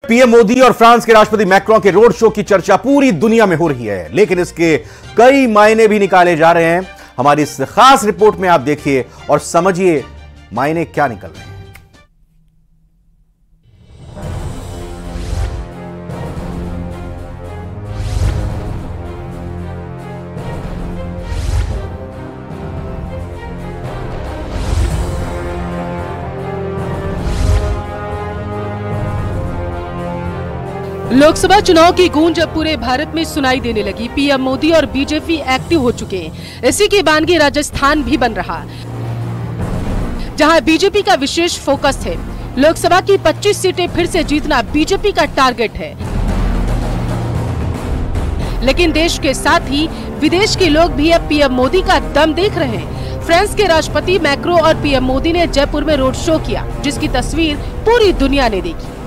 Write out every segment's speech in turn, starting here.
PM Modi और France के राष्ट्रपति मैक्रों के रोड शो की चर्चा पूरी दुनिया में हो रही है, लेकिन इसके कई मायने भी निकाले जा रहे हैं। हमारी इस खास रिपोर्ट में आप देखिए और समझिए मायने क्या निकल रहे हैं। लोकसभा चुनाव की गूंज अब पूरे भारत में सुनाई देने लगी। पीएम मोदी और बीजेपी एक्टिव हो चुके हैं। इसी की बानगी राजस्थान भी बन रहा, जहां बीजेपी का विशेष फोकस है। लोकसभा की 25 सीटें फिर से जीतना बीजेपी का टारगेट है, लेकिन देश के साथ ही विदेश के लोग भी अब पीएम मोदी का दम देख रहे हैं। फ्रांस के राष्ट्रपति मैक्रो और पीएम मोदी ने जयपुर में रोड शो किया, जिसकी तस्वीर पूरी दुनिया ने देखी।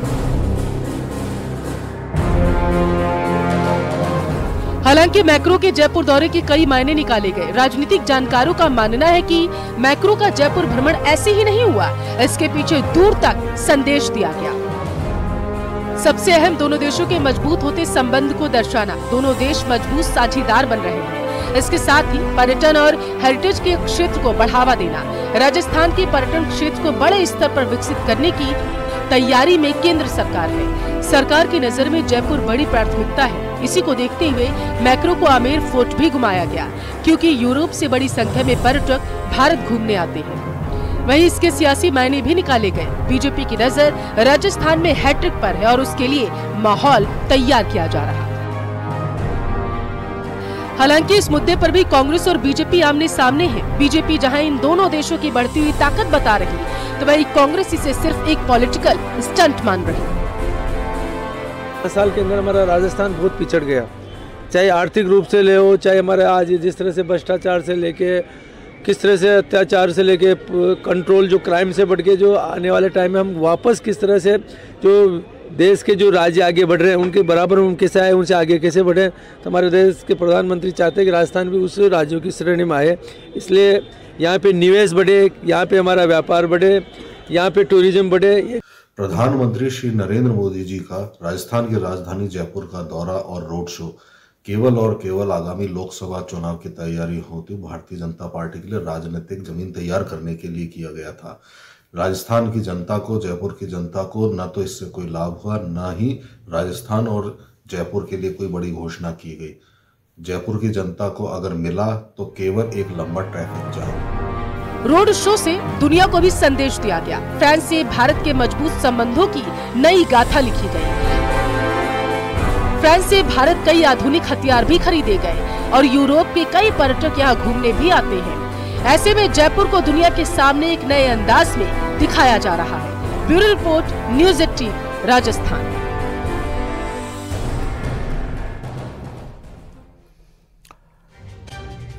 हालांकि मैक्रो के जयपुर दौरे के कई मायने निकाले गए। राजनीतिक जानकारों का मानना है कि मैक्रो का जयपुर भ्रमण ऐसे ही नहीं हुआ, इसके पीछे दूर तक संदेश दिया गया। सबसे अहम, दोनों देशों के मजबूत होते संबंध को दर्शाना। दोनों देश मजबूत साझीदार बन रहे हैं। इसके साथ ही पर्यटन और हेरिटेज के क्षेत्र को बढ़ावा देना। राजस्थान के पर्यटन क्षेत्र को बड़े स्तर पर विकसित करने की तैयारी में केंद्र सरकार है। सरकार की नजर में जयपुर बड़ी प्राथमिकता है। इसी को देखते हुए मैक्रो को आमेर फोर्ट भी घुमाया गया, क्योंकि यूरोप से बड़ी संख्या में पर्यटक भारत घूमने आते हैं। वहीं इसके सियासी मायने भी निकाले गए। बीजेपी की नजर राजस्थान में हैट्रिक पर है और उसके लिए माहौल तैयार किया जा रहा है। हालांकि इस मुद्दे पर भी कांग्रेस और बीजेपी आमने सामने है। बीजेपी जहां इन दोनों देशों की बढ़ती हुई ताकत बता रही, तो वहीं कांग्रेस इसे सिर्फ एक पॉलिटिकल स्टंट मान रही। साल के अंदर हमारा राजस्थान बहुत पिछड़ गया, चाहे आर्थिक रूप से ले हो, चाहे हमारे आज जिस तरह से भ्रष्टाचार से लेके, किस तरह से अत्याचार से लेके कंट्रोल, जो क्राइम से बढ़ के, जो आने वाले टाइम में हम वापस किस तरह से जो देश के जो राज्य आगे बढ़ रहे हैं उनके बराबर हम कैसे आए, उनसे आगे कैसे बढ़े। तो हमारे देश के प्रधानमंत्री चाहते हैं कि राजस्थान भी उस राज्यों की श्रेणी में आए। इसलिए यहाँ पे निवेश बढ़े, यहाँ पे हमारा व्यापार बढ़े, यहाँ पे टूरिज्म बढ़े। प्रधानमंत्री श्री नरेंद्र मोदी जी का राजस्थान की राजधानी जयपुर का दौरा और रोड शो केवल और केवल आगामी लोकसभा चुनाव की तैयारी होती भारतीय जनता पार्टी के लिए राजनीतिक जमीन तैयार करने के लिए किया गया था। राजस्थान की जनता को, जयपुर की जनता को न तो इससे कोई लाभ हुआ, न ही राजस्थान और जयपुर के लिए कोई बड़ी घोषणा की गई। जयपुर की जनता को अगर मिला तो केवल एक लंबा ट्रैफिक जाम। रोड शो से दुनिया को भी संदेश दिया गया। फ्रांस से भारत के मजबूत संबंधों की नई गाथा लिखी गई। फ्रांस से भारत कई आधुनिक हथियार भी खरीदे गए और यूरोप के कई पर्यटक यहाँ घूमने भी आते हैं। ऐसे में जयपुर को दुनिया के सामने एक नए अंदाज में दिखाया जा रहा है। Bureau report, news 18, Rajasthan.